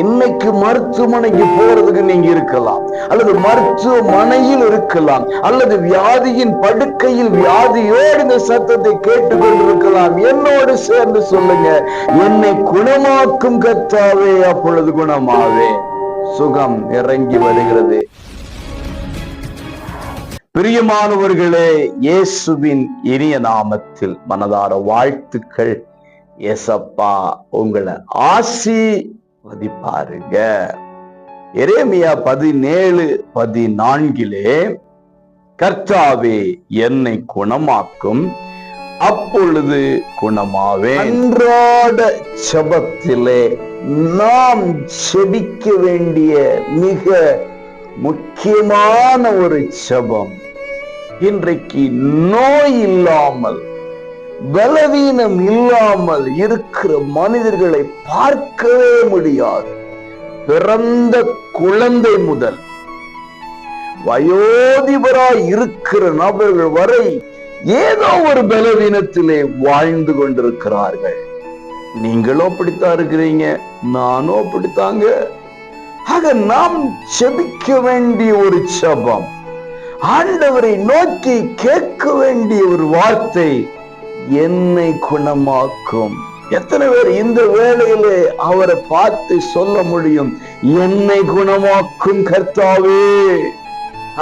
இன்னைக்கு மருத்துவமனைக்கு போறதுக்கு நீங்க இருக்கலாம், அல்லது மருத்துவமனையில் இருக்கலாம், அல்லது வியாதியின் படுக்கையில் வியாதியோடு இந்த சத்தத்தை கேட்டுக்கொண்டிருக்கலாம். என்னோடு சேர்ந்து சொல்லுங்க, என்னை குணமாக்கும் கர்த்தாவே, அப்பொழுது குணமாவே. சுகம் இறங்கி வருகிறது. பிரியமானவர்களே, இயேசுவின் இனிய நாமத்தில் மனதார வாழ்த்துக்கள். ஏசப்பா உங்களை ஆசீர்வதிப்பாருங்க. எரேமியா 17:14 கர்த்தாவே என்னை குணமாக்கும், அப்பொழுது குணமாவேன். அன்றாட ஜெபத்திலே நாம் ஜெபிக்க வேண்டிய மிக முக்கியமான ஒரு ஜெபம், இன்றைக்கு நோய் இல்லாமல் பலவீனம் இல்லாமல் இருக்கிற மனிதர்களை பார்க்கவே முடியாது. பிறந்த குழந்தை முதல் வயோதிபராய் இருக்கிற நபர்கள் வரை ஏதோ ஒரு பலவீனத்திலே வாழ்ந்து கொண்டிருக்கிறார்கள். நீங்களும் அப்படித்தான் இருக்கிறீங்க, நானும் அப்படித்தாங்க. ஆக நாம் ஜெபிக்க வேண்டிய ஒரு ஜெபம், ஆண்டவரை நோக்கி கேட்க வேண்டிய ஒரு வார்த்தை, என்னை குணமாக்கும். எத்தனை பேர் இந்த வேளையிலே அவரை பார்த்து சொல்ல முடியும், என்னை குணமாக்கும் கர்த்தாவே,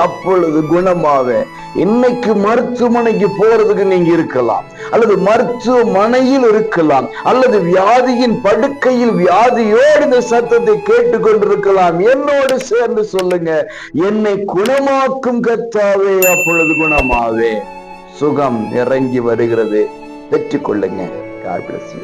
அப்பொழுது குணமாவே. இன்னைக்கு மருத்துவமனைக்கு போறதுக்கு நீங்க இருக்கலாம், அல்லது மருத்துவமனையில் இருக்கலாம், அல்லது வியாதியின் படுக்கையில் வியாதியோடு இந்த சத்தத்தை கேட்டுக்கொண்டிருக்கலாம். என்னோடு சேர்ந்து சொல்லுங்க, என்னை குணமாக்கும் கர்த்தாவே, அப்பொழுது குணமாவே. சுகம் இறங்கி வருகிறது. பெற்றுக்கொள்ளுங்க. God bless you.